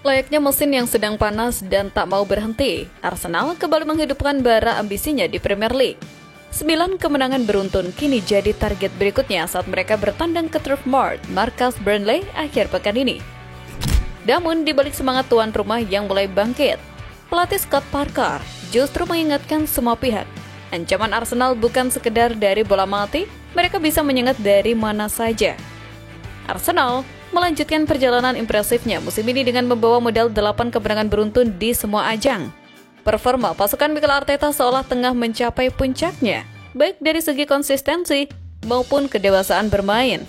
Layaknya mesin yang sedang panas dan tak mau berhenti, Arsenal kembali menghidupkan bara ambisinya di Premier League. 9 kemenangan beruntun kini jadi target berikutnya saat mereka bertandang ke Turf Moor, markas Burnley akhir pekan ini. Namun, di balik semangat tuan rumah yang mulai bangkit, pelatih Scott Parker justru mengingatkan semua pihak, ancaman Arsenal bukan sekedar dari bola mati, mereka bisa menyengat dari mana saja. Arsenal melanjutkan perjalanan impresifnya musim ini dengan membawa modal 8 kemenangan beruntun di semua ajang. Performa pasukan Mikel Arteta seolah tengah mencapai puncaknya, baik dari segi konsistensi maupun kedewasaan bermain.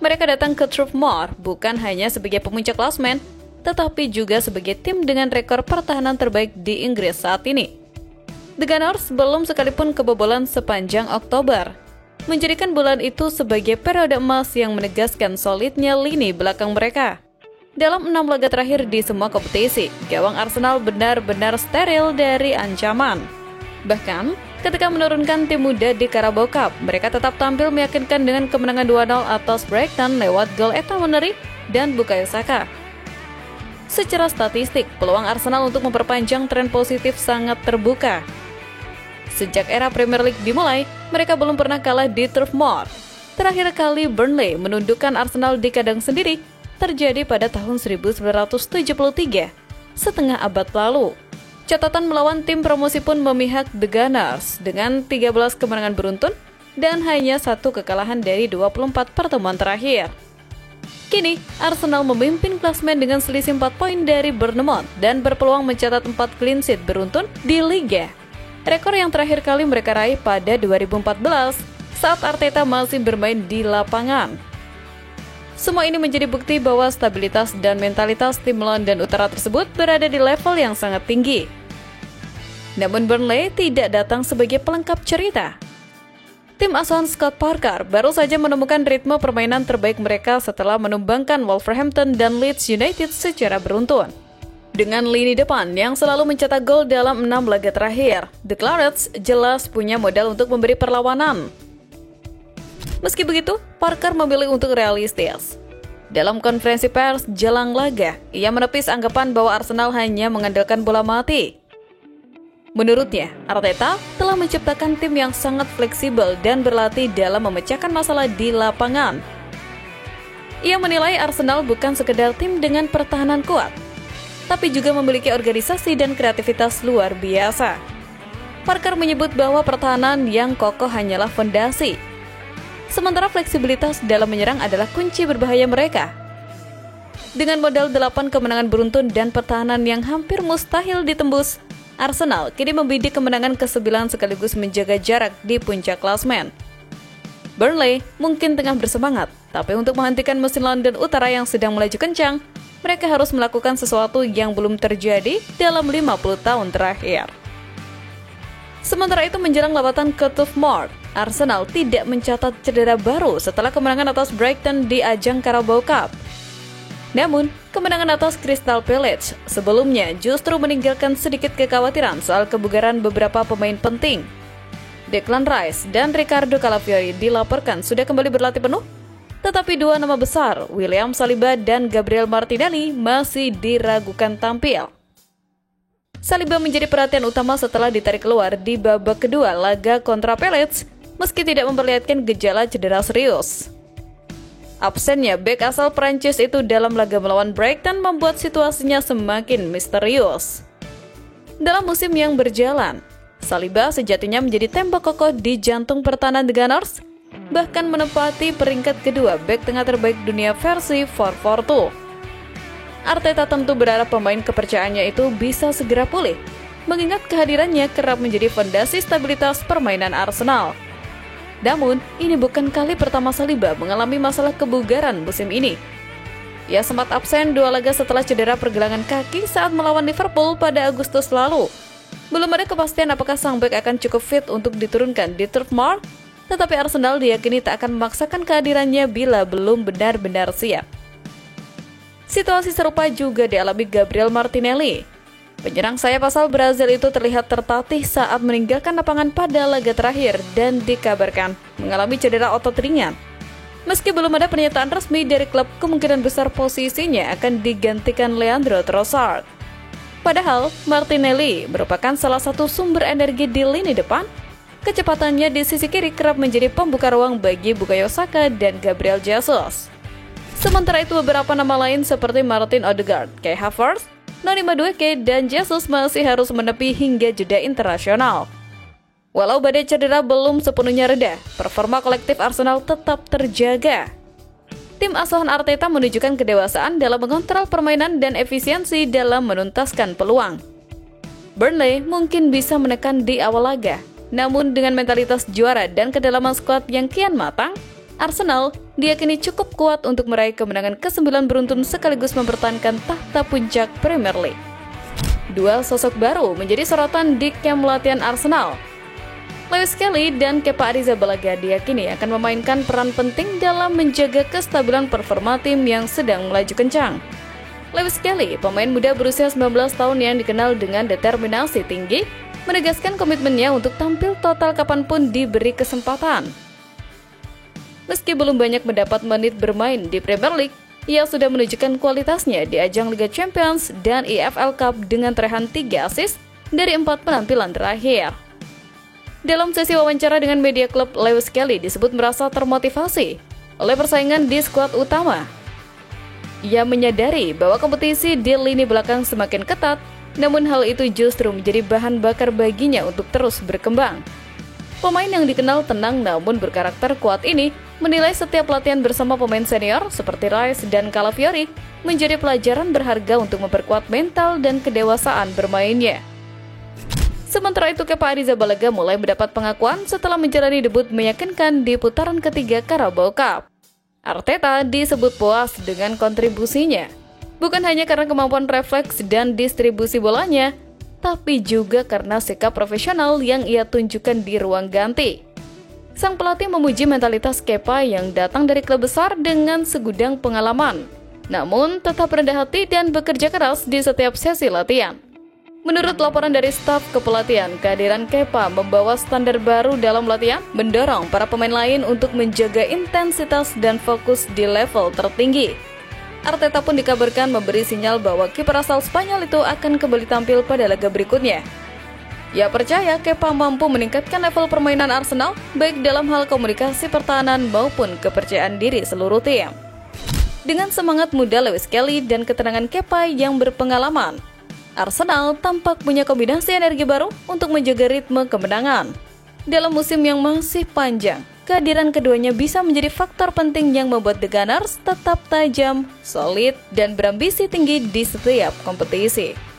Mereka datang ke Turf Moor bukan hanya sebagai pemuncak klasemen, tetapi juga sebagai tim dengan rekor pertahanan terbaik di Inggris saat ini. The Gunners belum sekalipun kebobolan sepanjang Oktober, menjadikan bulan itu sebagai periode emas yang menegaskan solidnya lini belakang mereka. Dalam 6 laga terakhir di semua kompetisi, gawang Arsenal benar-benar steril dari ancaman. Bahkan, ketika menurunkan tim muda di Carabao Cup, mereka tetap tampil meyakinkan dengan kemenangan 2-0 atas Brighton lewat gol Ethan Nwaneri dan Bukayo Saka. Secara statistik, peluang Arsenal untuk memperpanjang tren positif sangat terbuka. Sejak era Premier League dimulai, mereka belum pernah kalah di Turf Moor. Terakhir kali Burnley menundukkan Arsenal di kandang sendiri terjadi pada tahun 1973, setengah abad lalu. Catatan melawan tim promosi pun memihak The Gunners dengan 13 kemenangan beruntun dan hanya 1 kekalahan dari 24 pertemuan terakhir. Kini, Arsenal memimpin klasemen dengan selisih 4 poin dari Bournemouth dan berpeluang mencatat 4 clean sheet beruntun di Liga. Rekor yang terakhir kali mereka raih pada 2014 saat Arteta masih bermain di lapangan. Semua ini menjadi bukti bahwa stabilitas dan mentalitas tim London Utara tersebut berada di level yang sangat tinggi. Namun Burnley tidak datang sebagai pelengkap cerita. Tim asuhan Scott Parker baru saja menemukan ritme permainan terbaik mereka setelah menumbangkan Wolverhampton dan Leeds United secara beruntun. Dengan lini depan yang selalu mencetak gol dalam 6 laga terakhir, The Clarets jelas punya modal untuk memberi perlawanan. Meski begitu, Parker memilih untuk realistis. Dalam konferensi pers jelang laga, ia menepis anggapan bahwa Arsenal hanya mengandalkan bola mati. Menurutnya, Arteta telah menciptakan tim yang sangat fleksibel dan berlatih dalam memecahkan masalah di lapangan. Ia menilai Arsenal bukan sekedar tim dengan pertahanan kuat, tapi juga memiliki organisasi dan kreativitas luar biasa. Parker menyebut bahwa pertahanan yang kokoh hanyalah fondasi, sementara fleksibilitas dalam menyerang adalah kunci berbahaya mereka. Dengan modal 8 kemenangan beruntun dan pertahanan yang hampir mustahil ditembus, Arsenal kini membidik kemenangan ke-9 sekaligus menjaga jarak di puncak klasemen. Burnley mungkin tengah bersemangat, tapi untuk menghentikan mesin London Utara yang sedang melaju kencang, mereka harus melakukan sesuatu yang belum terjadi dalam 50 tahun terakhir. Sementara itu menjelang lawatan ke Turf Moor, Arsenal tidak mencatat cedera baru setelah kemenangan atas Brighton di ajang Carabao Cup. Namun, kemenangan atas Crystal Palace sebelumnya justru meninggalkan sedikit kekhawatiran soal kebugaran beberapa pemain penting. Declan Rice dan Ricardo Calafiori dilaporkan sudah kembali berlatih penuh, tetapi 2 nama besar, William Saliba dan Gabriel Martinelli, masih diragukan tampil. Saliba menjadi perhatian utama setelah ditarik keluar di babak kedua laga kontra Palace, meski tidak memperlihatkan gejala cedera serius. Absennya bek asal Prancis itu dalam laga melawan Brighton membuat situasinya semakin misterius. Dalam musim yang berjalan, Saliba sejatinya menjadi tembok kokoh di jantung pertahanan The Gunners, bahkan menempati peringkat kedua bek tengah terbaik dunia versi 442. Arteta tentu berharap pemain kepercayaannya itu bisa segera pulih, mengingat kehadirannya kerap menjadi fondasi stabilitas permainan Arsenal. Namun, ini bukan kali pertama Saliba mengalami masalah kebugaran musim ini. Ia sempat absen 2 laga setelah cedera pergelangan kaki saat melawan Liverpool pada Agustus lalu. Belum ada kepastian apakah sang bek akan cukup fit untuk diturunkan di Turf Moor, tetapi Arsenal diyakini tak akan memaksakan kehadirannya bila belum benar-benar siap. Situasi serupa juga dialami Gabriel Martinelli. Penyerang sayap asal Brazil itu terlihat tertatih saat meninggalkan lapangan pada laga terakhir dan dikabarkan mengalami cedera otot ringan. Meski belum ada pernyataan resmi dari klub, kemungkinan besar posisinya akan digantikan Leandro Trossard. Padahal, Martinelli merupakan salah satu sumber energi di lini depan. Kecepatannya di sisi kiri kerap menjadi pembuka ruang bagi Bukayo Saka dan Gabriel Jesus. Sementara itu, beberapa nama lain seperti Martin Odegaard, Kai Havertz, Noni Madueke, dan Jesus masih harus menepi hingga jeda internasional. Walau badai cedera belum sepenuhnya reda, performa kolektif Arsenal tetap terjaga. Tim asuhan Arteta menunjukkan kedewasaan dalam mengontrol permainan dan efisiensi dalam menuntaskan peluang. Burnley mungkin bisa menekan di awal laga, namun dengan mentalitas juara dan kedalaman skuad yang kian matang, Arsenal diyakini cukup kuat untuk meraih kemenangan ke-9 beruntun sekaligus mempertahankan tahta puncak Premier League. Dua sosok baru menjadi sorotan di kamp latihan Arsenal. Lewis Kelly dan Kepa Arrizabalaga diyakini akan memainkan peran penting dalam menjaga kestabilan performa tim yang sedang melaju kencang. Lewis Kelly, pemain muda berusia 19 tahun yang dikenal dengan determinasi tinggi, menegaskan komitmennya untuk tampil total kapanpun diberi kesempatan. Meski belum banyak mendapat menit bermain di Premier League, ia sudah menunjukkan kualitasnya di ajang Liga Champions dan EFL Cup dengan torehan 3 assist dari 4 penampilan terakhir. Dalam sesi wawancara dengan media klub, Lewis Kelly disebut merasa termotivasi oleh persaingan di skuad utama. Ia menyadari bahwa kompetisi di lini belakang semakin ketat, namun hal itu justru menjadi bahan bakar baginya untuk terus berkembang. Pemain yang dikenal tenang namun berkarakter kuat ini menilai setiap latihan bersama pemain senior seperti Rice dan Calafiori menjadi pelajaran berharga untuk memperkuat mental dan kedewasaan bermainnya. Sementara itu, Kepa Arrizabalaga mulai mendapat pengakuan setelah menjalani debut meyakinkan di putaran ketiga Carabao Cup. Arteta disebut puas dengan kontribusinya, bukan hanya karena kemampuan refleks dan distribusi bolanya, tapi juga karena sikap profesional yang ia tunjukkan di ruang ganti. Sang pelatih memuji mentalitas Kepa yang datang dari klub besar dengan segudang pengalaman, namun tetap rendah hati dan bekerja keras di setiap sesi latihan. Menurut laporan dari staf kepelatihan, kehadiran Kepa membawa standar baru dalam latihan, mendorong para pemain lain untuk menjaga intensitas dan fokus di level tertinggi. Arteta pun dikabarkan memberi sinyal bahwa kiper asal Spanyol itu akan kembali tampil pada laga berikutnya. Ia percaya Kepa mampu meningkatkan level permainan Arsenal, baik dalam hal komunikasi pertahanan maupun kepercayaan diri seluruh tim. Dengan semangat muda Lewis Kelly dan ketenangan Kepa yang berpengalaman, Arsenal tampak punya kombinasi energi baru untuk menjaga ritme kemenangan. Dalam musim yang masih panjang, kehadiran keduanya bisa menjadi faktor penting yang membuat The Gunners tetap tajam, solid, dan berambisi tinggi di setiap kompetisi.